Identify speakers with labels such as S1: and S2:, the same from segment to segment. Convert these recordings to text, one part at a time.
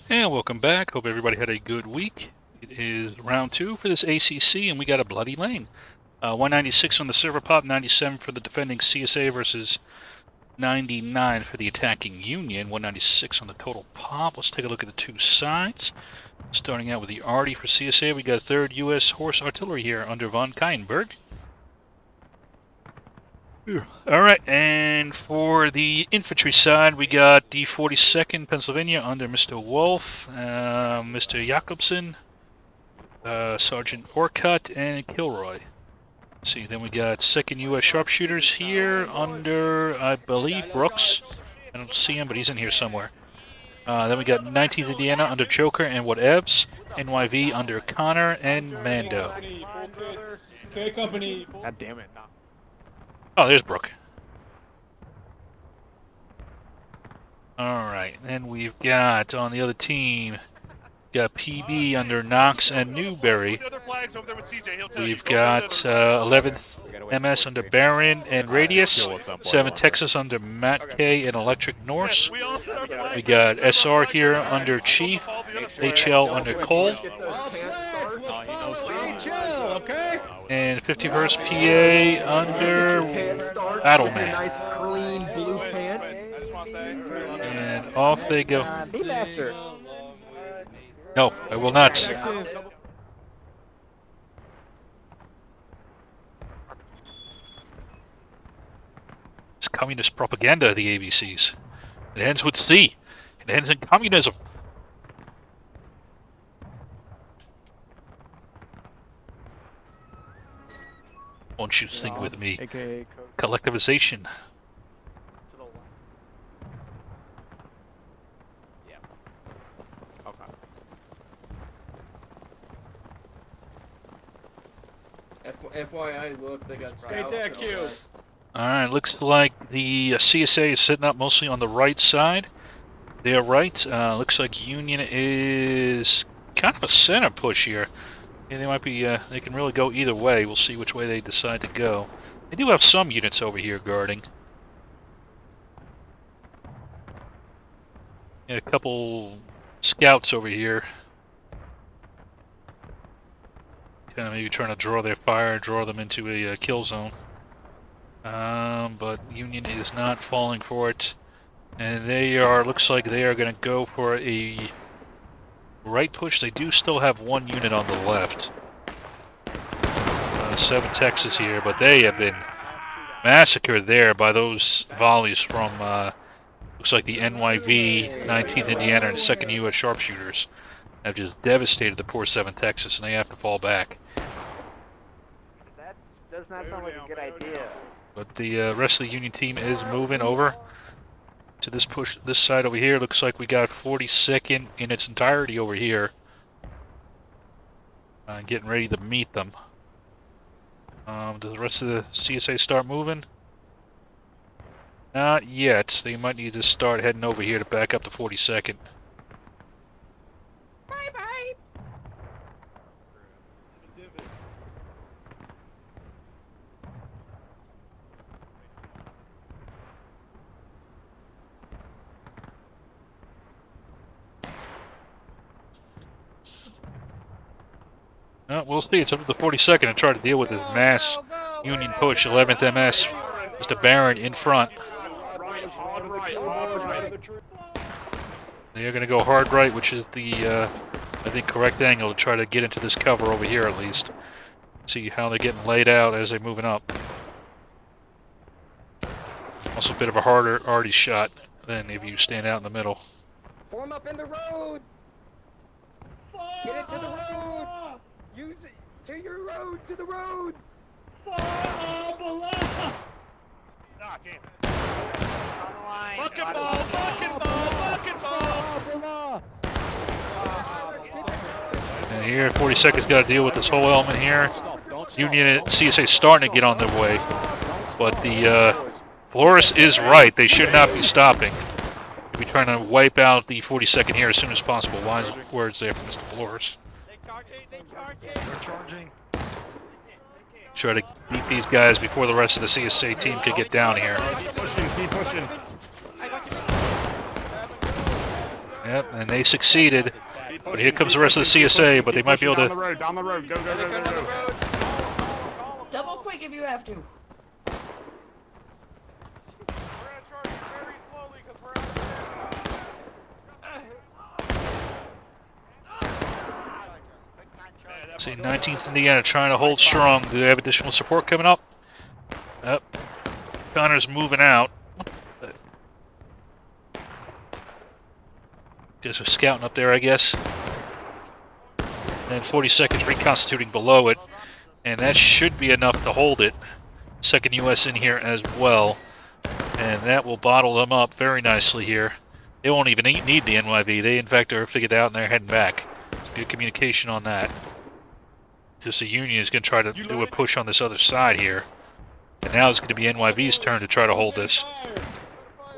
S1: And welcome back. Hope everybody had a good week. It is round 2 for this ACC, and we got a bloody lane. 196 on the server pop, 97 for the defending CSA versus 99 for the attacking Union. 196 on the total pop. Let's take a look at the two sides. Starting out with the Arty for CSA, we got 3rd U.S. Horse Artillery here under von Keinberg. Alright, and for the infantry side, we got the 42nd Pennsylvania under Mr. Wolf, Mr. Jacobson, Sergeant Orcutt, and Kilroy. Let's see, then we got 2nd U.S. Sharpshooters here under, I believe, Brooks. I don't see him, but he's in here somewhere. Then we got 19th Indiana under Joker and Whatevs, NYV under Connor and Mando.
S2: God damn it.
S1: Oh, there's Brooke. Alright, then we've got, on the other team, got PB under Knox and Newberry. We've got 11th MS under Barron and Radius, 7th Texas under Matt K and Electric Norse. We got SR here under Chief, HL under Cole, and 51st PA under Battleman.
S2: Nice clean blue pants.
S1: And off they go.
S2: Hey, master.
S1: No, I will not. It's communist propaganda, the ABCs. It ends with C. It ends in communism. Won't you sing with me? Collectivization.
S3: FYI, look, they got
S4: Stay there, Q.
S1: Alright, looks like the CSA is sitting up mostly on the right side. They're right. Looks like Union is kind of a center push here. Yeah, they might be, they can really go either way. We'll see which way they decide to go. They do have some units over here guarding. Yeah, a couple scouts over here. Kind of maybe trying to draw their fire, draw them into a kill zone. But Union is not falling for it. And they are, looks like they are going to go for a right push. They do still have one unit on the left. 7 Texas here, but they have been massacred there by those volleys from, looks like the NYV, 19th Indiana, and 2nd U.S. Sharpshooters have just devastated the poor 7 Texas, and they have to fall back.
S2: That does not sound like a good idea.
S1: But the rest of the Union team is moving over to this push, this side over here. Looks like we got 42nd in its entirety over here. Getting ready to meet them. Does the rest of the CSA start moving? Not yet. They might need to start heading over here to back up the 42nd.
S3: Bye-bye.
S1: We'll see. It's up to the 42nd to try to deal with this mass Union push. 11th MS, Mr. Barron in front. They are going to go hard right, which is the, I think, correct angle to try to get into this cover over here at least. See how they're getting laid out as they're moving up. Also a bit of a harder arty shot than if you stand out in the middle.
S3: Form up in the road. Get it to the road. Use it to your road, to the road.
S4: Ah, damn it. Bucket ball, bucket ball, bucket ball.
S1: And here, 42nd's got to deal with this whole element here. Union and CSA starting to get on their way. But the Flores is right. They should not be stopping. We're trying to wipe out the 42nd here as soon as possible. Wise words there from Mr. Flores.
S4: They're charging.
S1: Try to beat these guys before the rest of the CSA team could get down here.
S4: Keep pushing, keep pushing.
S1: Yep, and they succeeded. But here comes the rest of the CSA, but they might be able
S5: Down
S1: to...
S5: the road, down the road. Go, go, go, go, go.
S6: Double quick if you have to.
S1: See, 19th Indiana trying to hold strong. Do they have additional support coming up? Yep. Connor's moving out. Guess we're scouting up there, I guess. And 42nd's reconstituting below it. And that should be enough to hold it. 2nd U.S. in here as well. And that will bottle them up very nicely here. They won't even need the NYV. They, in fact, are figured out and they're heading back. Good communication on that. Just the Union is going to try to do a push on this other side here. And now it's going to be NYV's turn to try to hold this.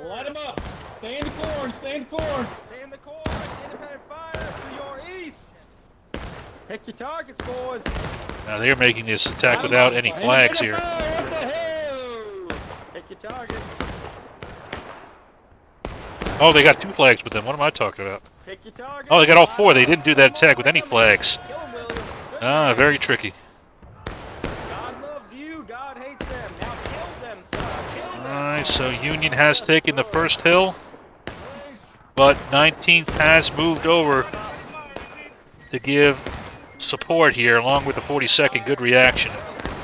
S7: Light them up. Stay in the corn. Stay in the corn.
S3: Stay in the corn. Independent fire to your east. Pick your targets, boys.
S1: Now they're making this attack without any flags here.
S7: What the hell?
S3: Pick your target.
S1: Oh, they got 2 flags with them. What am I talking about?
S3: Pick your target.
S1: Oh, they got all 4. They didn't do that attack with any flags.
S3: Kill 'em, William. Good.
S1: Ah, very tricky.
S3: God loves you. God hates them. Now kill them, sir. Kill them.
S1: Alright, so Union has taken the first hill. But 19th has moved over to give support here, along with the 42nd. Good reaction.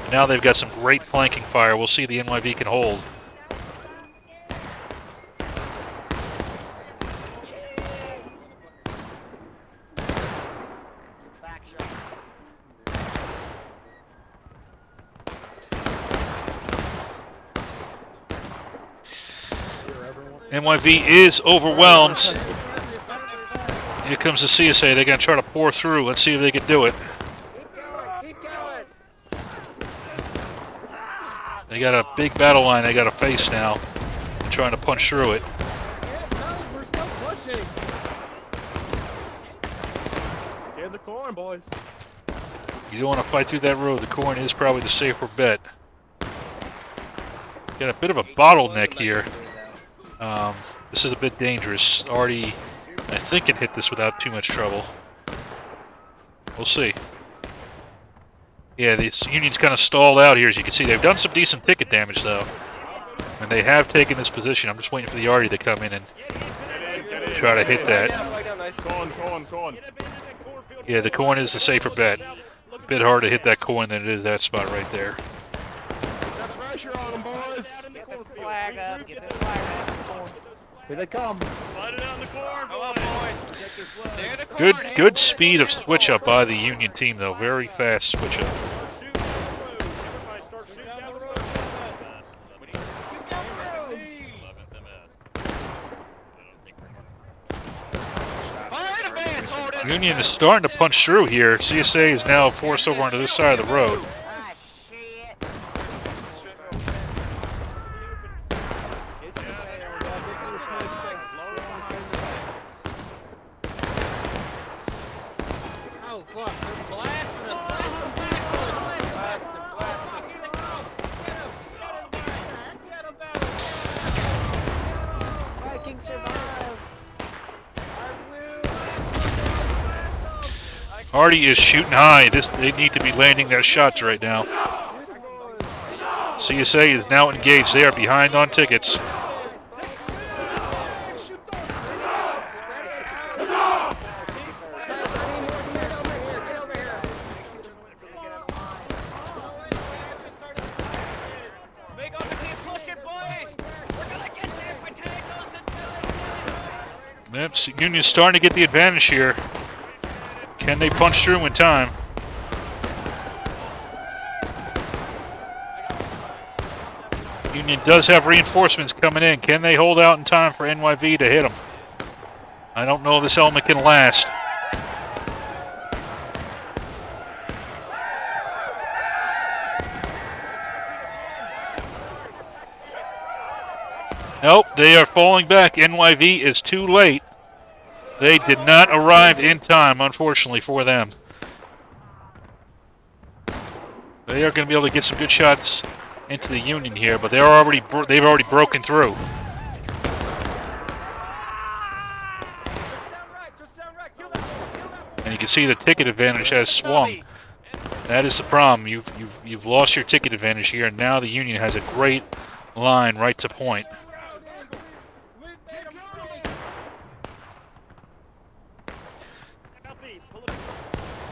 S1: And now they've got some great flanking fire. We'll see if the NYV can hold. NYV is overwhelmed. Here comes the CSA. They're going to try to pour through. Let's see if they can do it.
S3: Keep going. Keep going.
S1: They got a big battle line they got to face now. They're trying to punch through it.
S7: Yeah, no, we're still pushing.
S5: Get in the corn, boys.
S1: You don't want to fight through that road. The corn is probably the safer bet. Got a bit of a bottleneck here. This is a bit dangerous. Already, I think, can hit this without too much trouble. We'll see. Yeah, this Union's kind of stalled out here, as you can see. They've done some decent ticket damage, though. And they have taken this position. I'm just waiting for the Arty to come in and try to hit that.
S5: Corn.
S1: Yeah, the corn is the safer bet. A bit harder to hit that corn than it is that spot right there.
S5: Got pressure on them, boys.
S2: Get the flag up. Get the flag up.
S3: Here they come.
S1: Good speed of switch up by the Union team, though. Very fast switch up. Union is starting to punch through here. CSA is now forced over onto this side of the road.
S2: Ah, shit.
S7: Oh, fuck. They're blasting us. Blast them backwards. Blast them. Blast them. Get him back.
S2: Vikings survive.
S1: Arty is shooting high. They need to be landing their shots right now. CSA is now engaged. They are behind on tickets. Yep, Union's starting to get the advantage here. Can they punch through in time? Union does have reinforcements coming in. Can they hold out in time for NYV to hit them? I don't know if this element can last. Nope, they are falling back. NYV is too late. They did not arrive in time, unfortunately, for them. They are going to be able to get some good shots into the Union here, but they've already broken through. And you can see the ticket advantage has swung. That is the problem. You've lost your ticket advantage here, and now the Union has a great line right to point.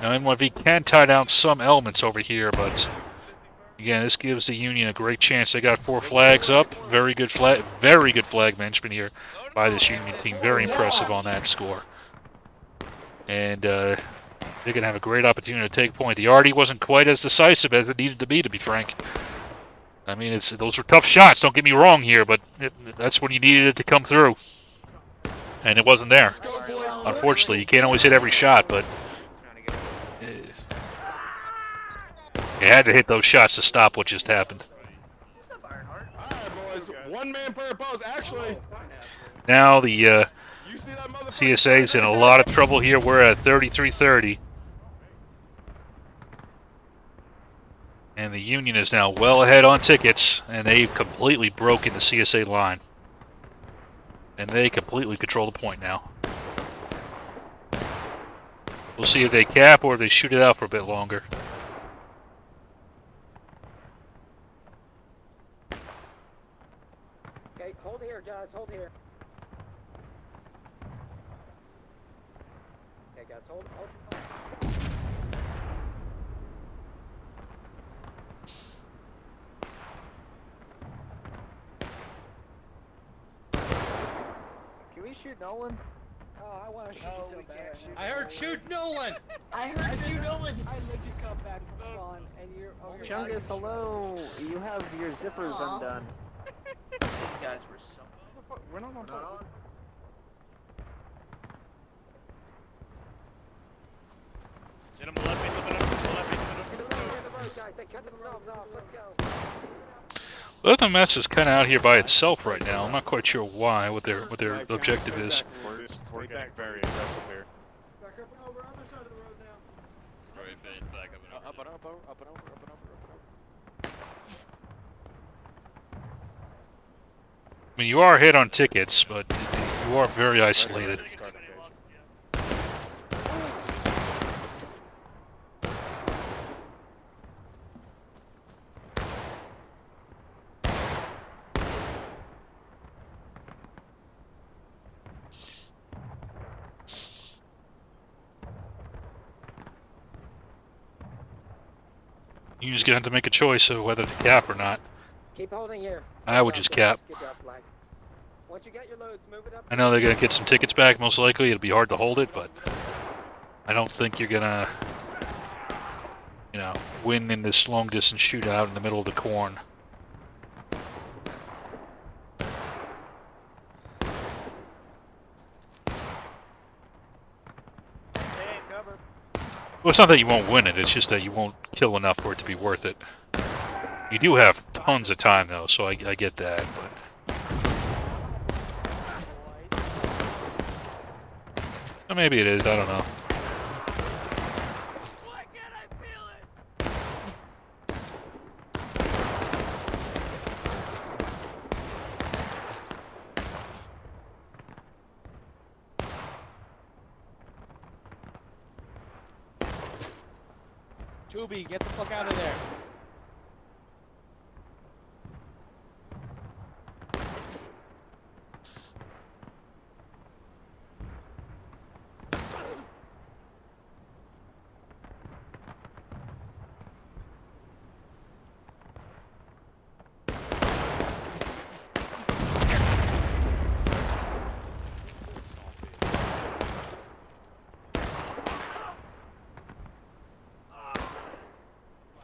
S1: Now NYV can tie down some elements over here, but again, this gives the Union a great chance. They got 4 flags up. Very good flag management here by this Union team. Very impressive on that score. And they're going to have a great opportunity to take point. The Artie wasn't quite as decisive as it needed to be frank. I mean, those were tough shots, don't get me wrong here, but that's when you needed it to come through. And it wasn't there. Unfortunately, you can't always hit every shot, but you had to hit those shots to stop what just happened.
S5: Alright, boys. 1 man per post. Actually,
S1: Now the
S5: you see that motherfucker?
S1: CSA's in a lot of trouble here. We're at 33-30. And the Union is now well ahead on tickets, and they've completely broken the CSA line. And they completely control the point now. We'll see if they cap or if they shoot it out for a bit longer.
S3: Okay, hold here, guys. Hold here. Okay, guys, hold.
S2: Can we shoot Nolan?
S3: Oh, I want to shoot you so bad.
S7: I heard shoot Nolan.
S6: I heard you, Nolan.
S3: I let you come back from spawn, and you're over.
S2: Chungus, hello. You have your zippers
S6: Aw.
S2: undone.
S8: You guys were so.
S5: We're not on top.
S3: Guys, they cut themselves off. Let's go.
S1: USSS is kind of out here by itself right now. I'm not quite sure why, what their objective is.
S4: We're getting very aggressive here.
S5: Back up and over, other side of the road now.
S7: Alright, finish back up and over.
S3: Up and over, up and over, up and over, up and over.
S1: I mean, you are hit on tickets, but you are very isolated. You're just gonna have to make a choice of whether to cap or not.
S3: Keep holding here.
S1: I would just cap.
S3: Good job, flag. Once you get your loads, move it up.
S1: I know they're gonna get some tickets back, most likely. It'll be hard to hold it, but I don't think you're gonna, win in this long distance shootout in the middle of the corn. Well, it's not that you won't win it, it's just that you won't kill enough for it to be worth it. You do have tons of time, though, so I get that, but... Or maybe it is, I don't know.
S7: Tubi, get the fuck out of there.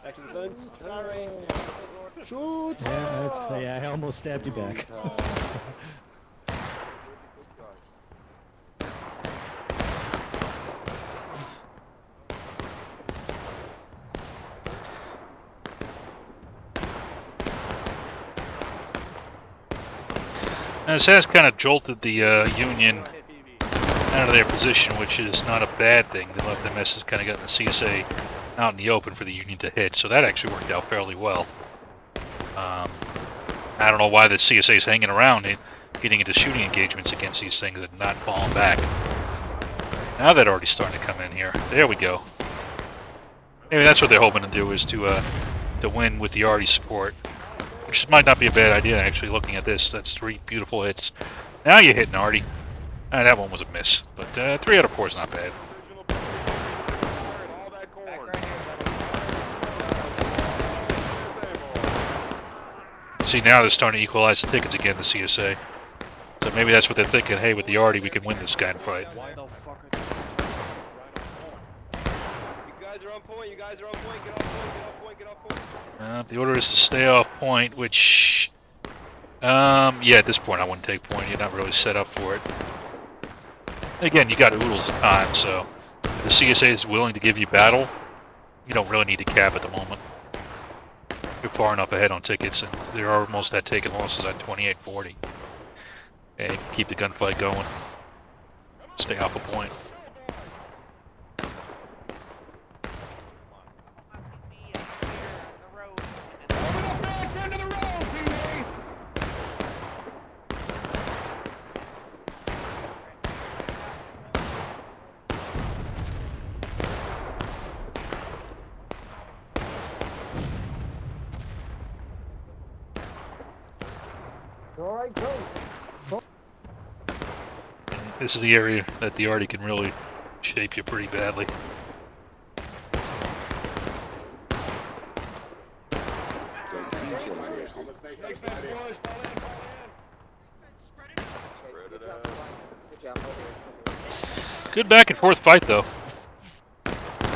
S3: Back to the fence. Sorry.
S9: Shoot! Yeah, I almost stabbed you back.
S1: Now, this has kind of jolted the Union out of their position, which is not a bad thing. They left MS kind of got the CSA out in the open for the Union to hit, so that actually worked out fairly well. I don't know why the CSA is hanging around, getting into shooting engagements against these things and not falling back. Now that already starting to come in here. There we go. Maybe that's what they're hoping to do, is to win with the Artie support. Which might not be a bad idea, actually, looking at this. That's 3 beautiful hits. Now you're hitting Artie. That one was a miss. But 3 out of 4 is not bad.
S5: All that corn.
S3: Back right here,
S1: See, now they're starting to equalize the tickets again, the CSA. So maybe that's what they're thinking. Hey, with the Artie, we can win this kind of fight.
S8: Why the fuck are they
S5: You guys are on point. You guys are on point. Get off point. Get off point. Get off point.
S1: The order is to stay off point, which... yeah, at this point I wouldn't take point. You're not really set up for it. Again, you got oodles of time, so... If the CSA is willing to give you battle, you don't really need to cap at the moment. You're far enough ahead on tickets, and they're almost at taking losses at 28-40. And you can keep the gunfight going. Stay off a point.
S3: All right, go.
S1: This is the area that the Artie can really shape you pretty badly. Good back and forth fight, though.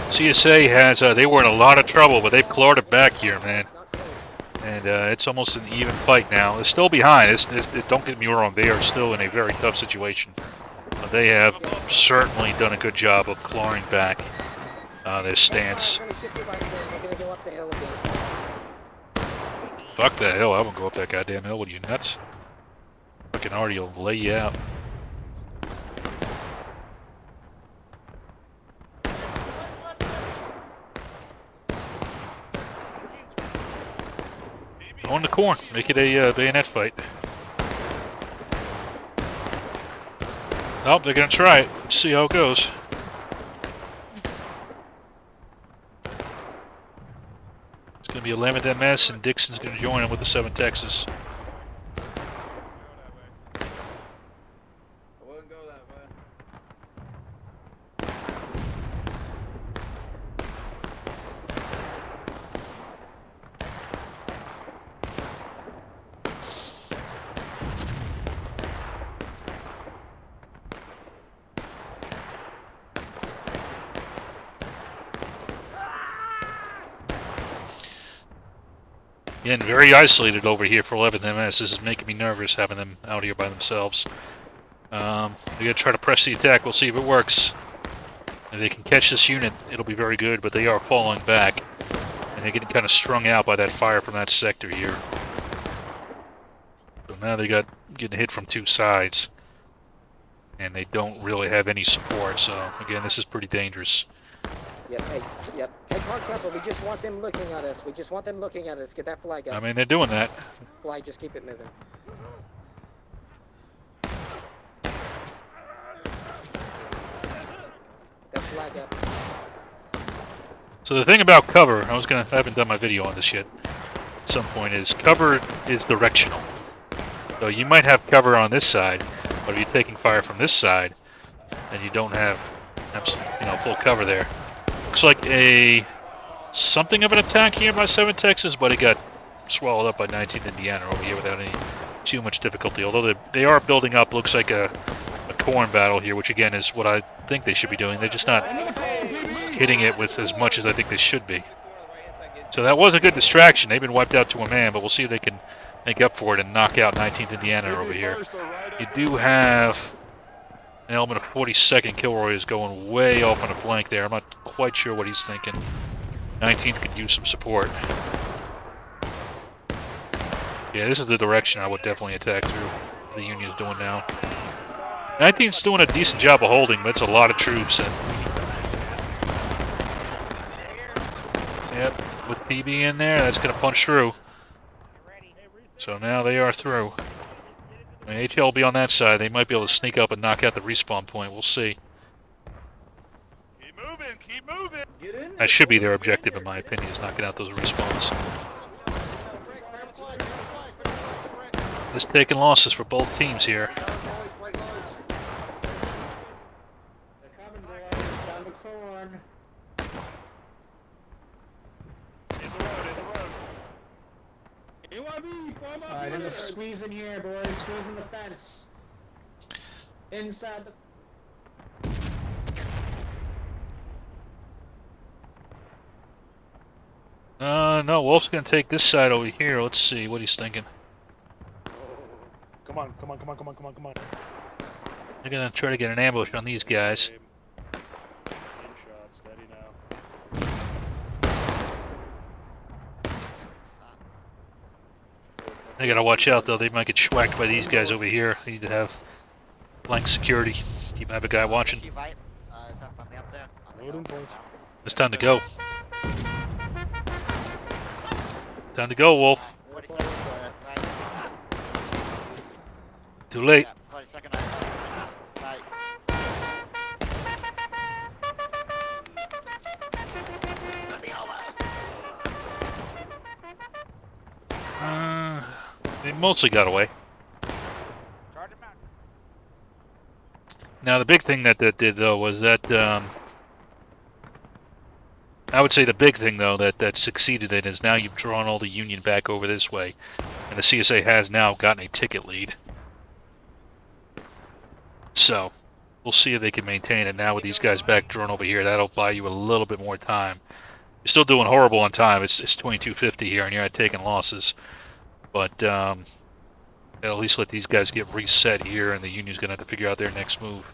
S1: CSA has, they were in a lot of trouble, but they've clawed it back here, man. And it's almost an even fight now. They're still behind. Don't get me wrong, they are still in a very tough situation. But they have certainly done a good job of clawing back their stance. Fuck that hill. I won't go up that goddamn hill. What are you, nuts? Fucking Artie will lay you out. Go in the corn. Make it a bayonet fight. Oh, they're going to try it. Let's see how it goes. It's going to be 11th MS, and Dixon's going to join him with the 7th Texas.
S8: I wouldn't go that way.
S1: Again, very isolated over here for 11th MS. This is making me nervous having them out here by themselves. We're going to try to press the attack. We'll see if it works. If they can catch this unit, it'll be very good, but they are falling back. And they're getting kind of strung out by that fire from that sector here. So now they got getting hit from 2 sides. And they don't really have any support, so again, this is pretty dangerous.
S3: Yep, hey, yep. Take hard cover. We just want them looking at us. We just want them looking at us. Get that flag up.
S1: I mean, they're doing that.
S3: Flag, just keep it moving. That flag up.
S1: So the thing about cover, I haven't done my video on this yet at some point, is cover is directional. So you might have cover on this side, but if you're taking fire from this side, then you don't have full cover there. Looks like something of an attack here by 7th Texas, but it got swallowed up by 19th Indiana over here without any too much difficulty. Although they are building up, looks like a corn battle here, which again is what I think they should be doing. They're just not hitting it with as much as I think they should be. So that was a good distraction. They've been wiped out to a man, but we'll see if they can make up for it and knock out 19th Indiana over here. You do have an element of 42nd. Kilroy is going way off on a flank there. I'm not quite sure what he's thinking. 19th could use some support. Yeah, this is the direction I would definitely attack through. The Union's doing now. 19th's doing a decent job of holding, but it's a lot of troops. And yep, with PB in there, that's going to punch through. So now they are through. I mean, HL will be on that side. They might be able to sneak up and knock out the respawn point. We'll see.
S4: moving, keep moving.
S1: That should be their objective, in my opinion, is knocking out those respawns. Just taking losses for both teams here.
S2: Boys, break loose.
S3: They're coming, boys. Down the corn.
S4: In the road.
S7: AYB, form up.
S3: Alright, in the squeeze in here, boys. Squeeze in the fence. Inside the.
S1: No, Wolf's gonna take this side over here. Let's see what he's thinking.
S4: Come on.
S1: They're gonna try to get an ambush on these guys.
S4: In shot, steady now.
S1: They gotta watch out though. They might get schwacked by these guys over here. They need to have blank security. Keep have a guy watching.
S2: Is that friendly up there?
S4: Loading points.
S1: It's time to go. Time to go, Wolf.
S2: 40 seconds.
S1: Too late.
S2: 40 seconds. Right.
S1: They mostly got away. Now the big thing that did though was that I would say the big thing though that succeeded in is now you've drawn all the Union back over this way, and the CSA has now gotten a ticket lead. So we'll see if they can maintain it now with these guys back drawn over here. That'll buy you a little bit more time. You're still doing horrible on time. It's 2250 here, and you're not taking losses. But it'll at least let these guys get reset here, and the Union's going to have to figure out their next move.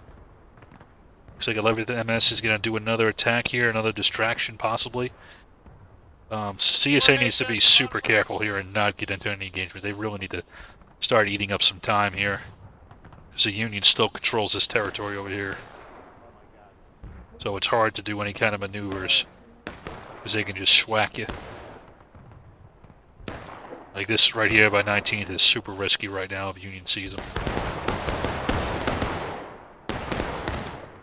S1: Looks like 11th MS is going to do another attack here, another distraction possibly. CSA needs to be super careful here and not get into any engagement. They really need to start eating up some time here, because the Union still controls this territory over here. So it's hard to do any kind of maneuvers, because they can just schwack you. Like this right here by 19th is super risky right now if Union sees them.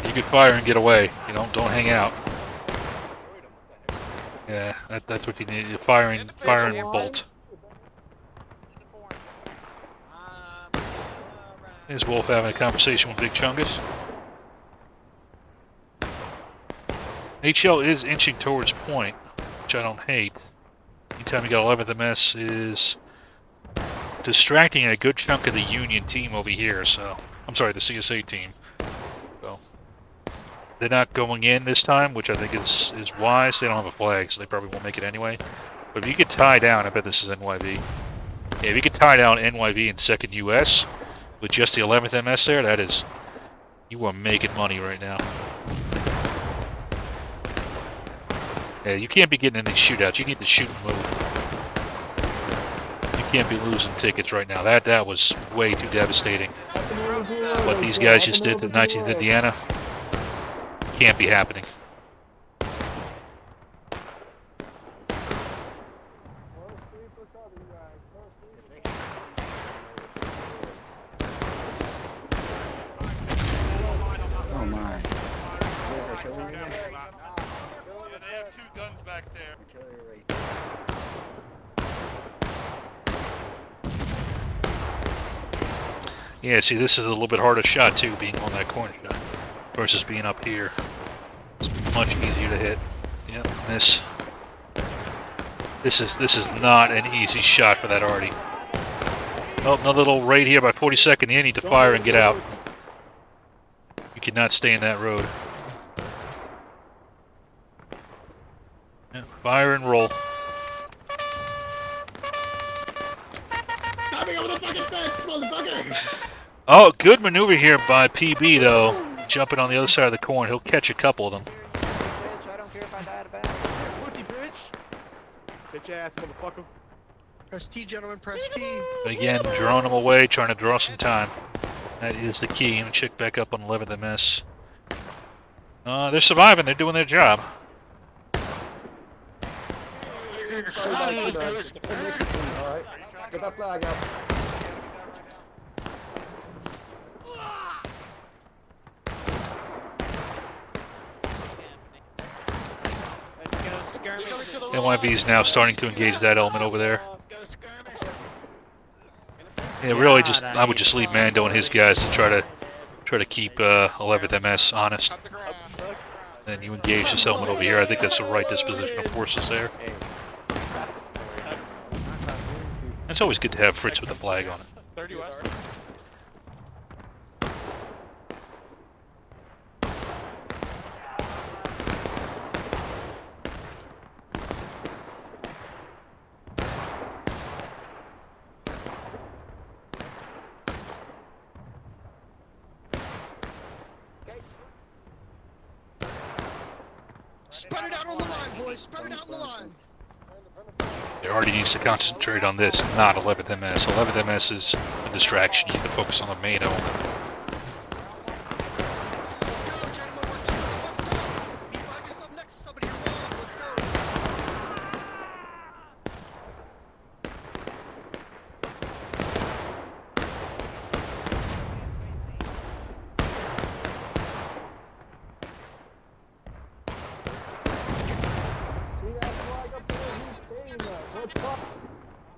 S1: You can fire and get away. You don't hang out. Yeah, that's what you need. You're firing bolt. There's Wolf having a conversation with Big Chungus. HL is inching towards point, which I don't hate. Anytime you got 11th MS is distracting a good chunk of the Union team over here, so... I'm sorry, the CSA team. So... They're not going in this time, which I think is wise. They don't have a flag, so they probably won't make it anyway. But if you could tie down, I bet this is NYV. Yeah, if you could tie down NYV in 2nd US with just the 11th MS there, that is... You are making money right now. Yeah, you can't be getting in these shootouts. You need to shoot and move. You can't be losing tickets right now. That was way too devastating. What these guys just did to 19th Indiana can't be happening.
S10: Oh my.
S4: Yeah, they have 2 guns back there.
S1: Yeah, see, this is a little bit harder shot too, being on that corner shot versus being up here. It's much easier to hit. Yep, miss. This is not an easy shot for that Artie. Oh, another little raid here by 42nd. You need to fire and get out. You cannot stay in that road. Yeah, fire and roll. Oh, good maneuver here by PB though. Jumping on the other side of the corn. He'll catch a couple of them.
S2: Bitch, I don't care if I die to battle.
S8: Pussy bitch. Bitch ass motherfucker.
S10: Press T, gentlemen, press T.
S1: But again, drawing them away, trying to draw some time. That is the key. And check back up on 11th MS. They're surviving. They're doing their job.
S10: Alright, get that flag up.
S1: NYV is now starting to engage that element over there. Yeah, really, I would just leave Mando and his guys to try to keep 11th MS honest. Then you engage this element over here. I think that's the right disposition of forces there. It's always good to have Fritz with the flag on it.
S4: 30 west.
S10: Spread it out on the line, boys. Spread it out on the line.
S1: They already needs to concentrate on this, not 11th MS. 11th MS is a distraction. You need to focus on the main element.
S10: Let's go, gentlemen. We're two. Let's go. You find yourself next to somebody. Come on. Let's go.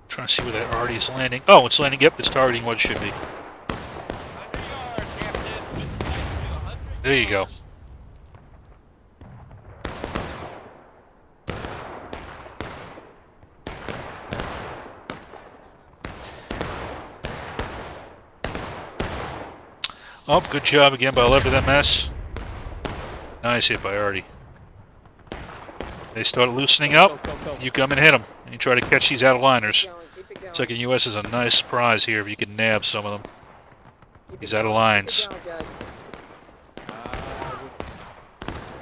S1: Trying to see where that already is landing. Oh, it's landing. Yep, it's targeting what it should be. There you go. Oh, good job again by 11th MS. Nice hit by Artie. They start loosening up. You come and hit them. And you try to catch these out-of-liners. Second US is a nice surprise here if you can nab some of them. He's out of lines.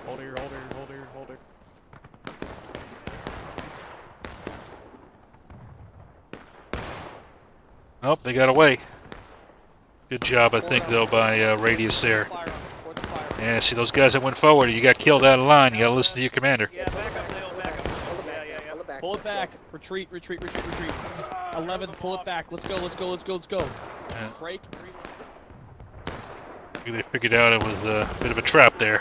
S8: Hold her, hold her, hold her, hold her.
S1: Oh, they got away. Good job, I think, though, by Radius there. Yeah, see those guys that went forward, you got killed out of line. You got to listen to your commander.
S8: Pull it back. Retreat, retreat, retreat, retreat. 11th, pull it back. Let's go, let's go, let's go, let's go.
S1: Yeah.
S8: Break.
S1: They figured out it was a bit of a trap there.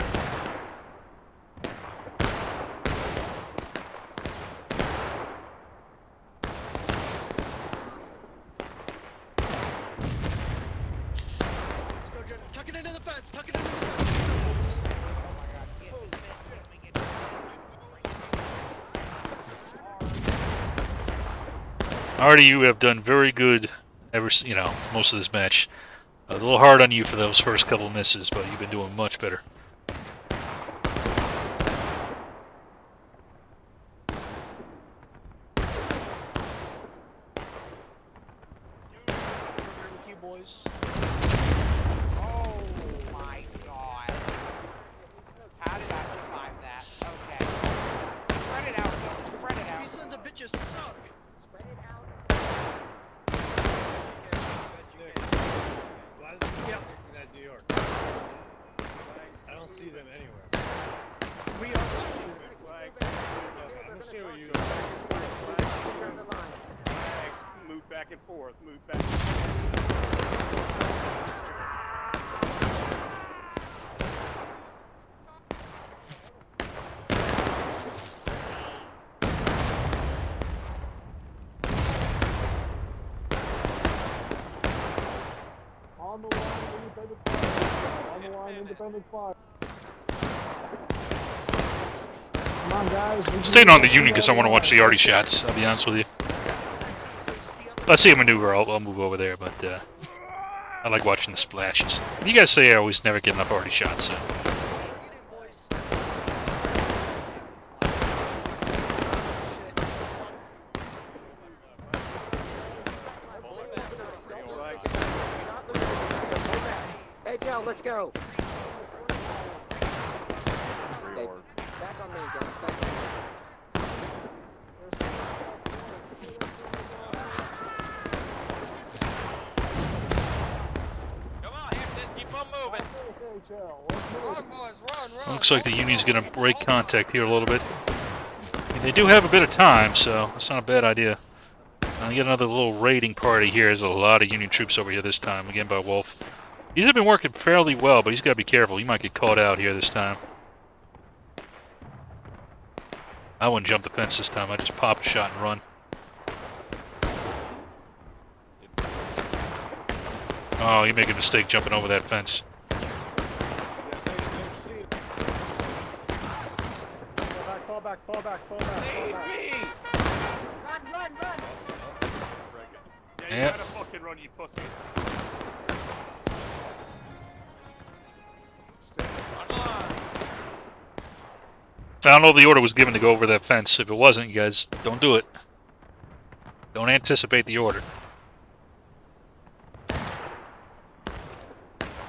S10: Let's go, Jen. Tuck it into the fence. Tuck it into the fence.
S1: Artie, you have done very good most of this match. A little hard on you for those first couple misses, but you've been doing much better.
S10: With you, boys.
S2: Oh my god. How did I survive that? Okay. Spread it out, though. Spread it out.
S10: These sons of bitches suck.
S2: Spread it out.
S7: New York. I don't see them anywhere.
S10: We are the two.
S7: I'm gonna show you.
S4: Move back and forth. Move back.
S3: On the line, independent fire. On the line, independent fire. Come on, guys.
S1: Staying on the Union because I want to watch the Artie shots, I'll be honest with you. If I see a maneuver, I'll move over there, but I like watching the splashes. You guys say I always never get enough Artie shots, so.
S3: Hey, Joe, let's go. Hey, back on me, guys. Back on me.
S5: Come on, Hampton, keep on moving.
S3: Run, boys, run.
S1: Looks like the Union's going to break contact here a little bit. I mean, they do have a bit of time, so that's not a bad idea. I'll get another little raiding party here. There's a lot of Union troops over here this time, again by Wolf. These have been working fairly well, but he's got to be careful. He might get caught out here this time. I wouldn't jump the fence this time. I just pop a shot and run. Oh, you make a mistake jumping over that fence.
S4: Fall back.
S2: Run.
S4: Yeah, you
S1: Yep.
S4: gotta fucking run, you pussy.
S1: I don't know if the order was given to go over that fence. If it wasn't, you guys don't do it. Don't anticipate the order.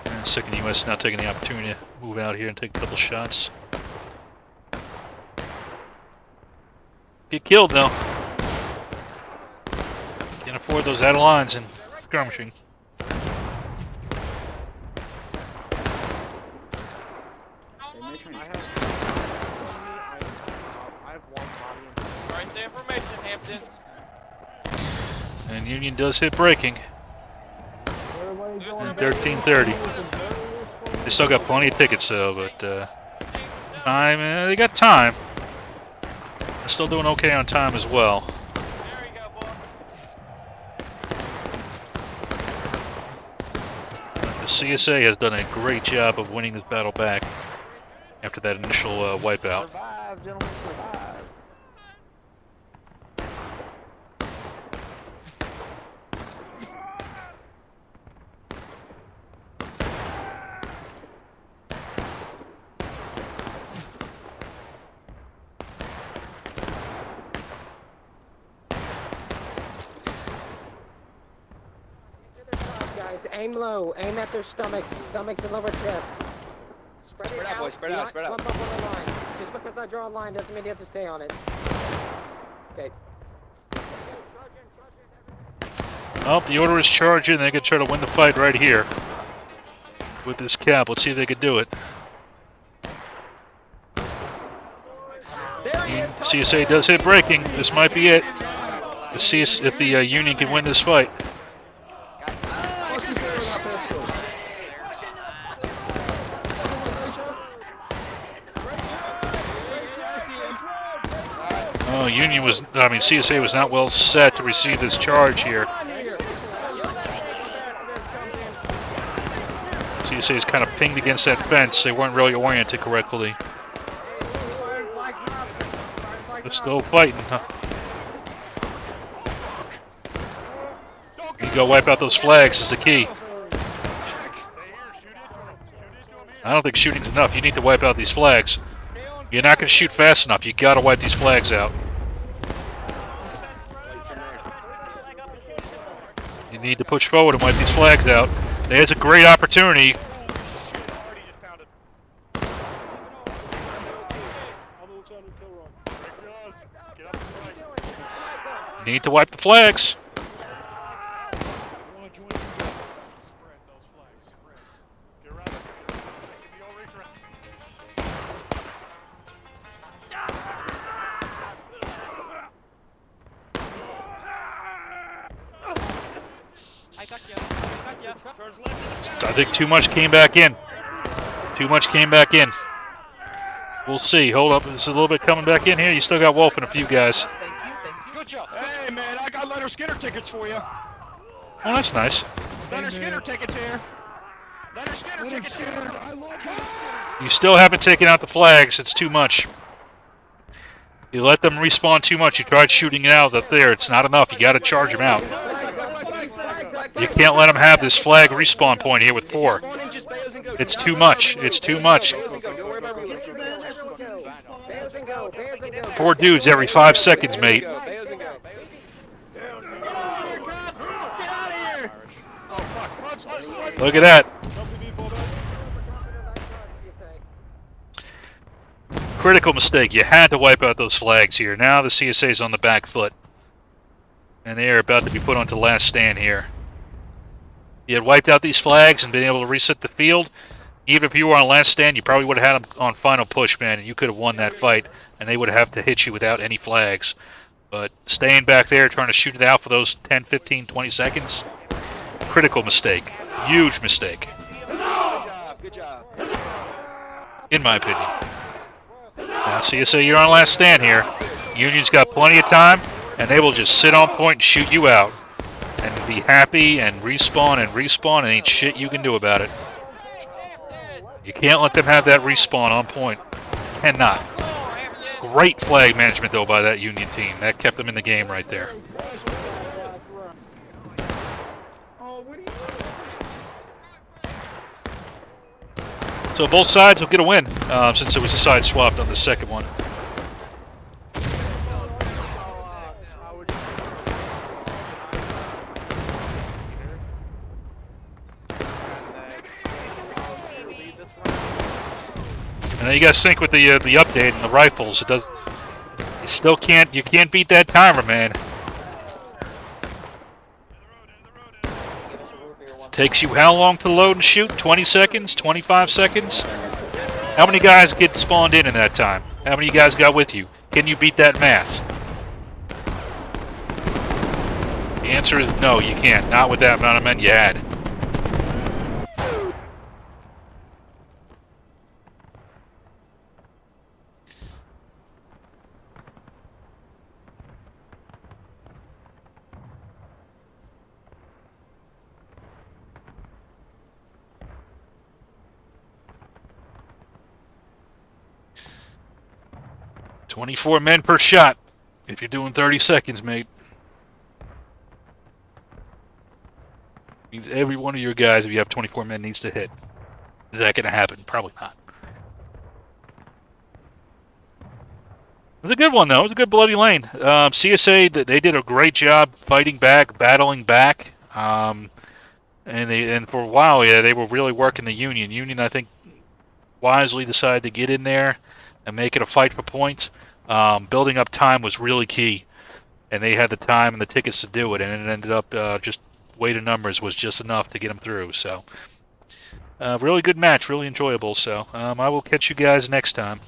S1: And second U.S. now taking the opportunity to move out here and take a couple shots. Get killed though. Can't afford those out of lines and skirmishing.
S5: Right to information, Hamptons.
S1: And Union does hit breaking. And 13:30. They still got plenty of tickets though, but time, they got time. They're still doing okay on time as well.
S5: There you go, boy.
S1: The CSA has done a great job of winning this battle back after that initial wipeout.
S3: Survive, gentlemen, survive. Guys, aim low. Aim at their stomachs and lower chest. Spread it out,
S5: boys, spread out, spread out.
S3: Clump up on the line. Just because I draw a line doesn't mean you have to stay on it. Okay.
S1: Well, the order is charging. They could try to win the fight right here with this cap. Let's see if they could do it. CSA does hit breaking. This might be it. Let's see if the Union can win this fight. Oh, CSA was not well set to receive this charge here. CSA is kind of pinged against that fence. They weren't really oriented correctly. They're still fighting, huh? You go wipe out those flags is the key. I don't think shooting's enough. You need to wipe out these flags. You're not going to shoot fast enough. You got to wipe these flags out. You need to push forward and wipe these flags out. There's a great opportunity. You need to wipe the flags. I think too much came back in. We'll see. Hold up. There's a little bit coming back in here. You still got Wolf and a few guys.
S10: Good job. Hey, man, I got Leonard Skinner tickets for you.
S1: Oh, that's nice.
S10: Leonard Skinner tickets here. Leonard Skinner tickets here. I love you.
S1: You still haven't taken out the flags. It's too much. You let them respawn too much. You tried shooting it out up there. It's not enough. You got to charge them out. You can't let them have this flag respawn point here with 4. It's too much. It's too much. 4 dudes every 5 seconds, mate. Look at that. Critical mistake. You had to wipe out those flags here. Now the CSA's on the back foot. And they are about to be put onto last stand here. You had wiped out these flags and been able to reset the field. Even if you were on last stand, you probably would have had them on final push, man, and you could have won that fight. And they would have to hit you without any flags. But staying back there, trying to shoot it out for those 10, 15, 20 seconds, critical mistake. Huge mistake.
S5: Good job.
S1: In my opinion. Now CSA, you're on last stand here. Union's got plenty of time, and they will just sit on point and shoot you out. And be happy and respawn, and ain't shit you can do about it. You can't let them have that respawn on point. Cannot. Great flag management, though, by that Union team. That kept them in the game right there. So both sides will get a win, since it was a side swapped on the second one. And you got to sync with the update and the rifles. It does. You still can't. You can't beat that timer, man. Takes you how long to load and shoot? 20 seconds? 25 seconds? How many guys get spawned in that time? How many guys got with you? Can you beat that math? The answer is no, you can't. Not with that amount of men you had. "24 men per shot if you're doing 30 seconds, mate. Means every one of your guys, if you have 24 men, needs to hit. Is that going to happen? Probably not. It was a good one, though. It was a good bloody lane. CSA, they did a great job fighting back, battling back. And for a while, yeah, they were really working the Union. Union, I think, wisely decided to get in there and make it a fight for points. Building up time was really key, and they had the time and the tickets to do it, and it ended up just weight of numbers was just enough to get them through. So, really good match, really enjoyable. So, I will catch you guys next time.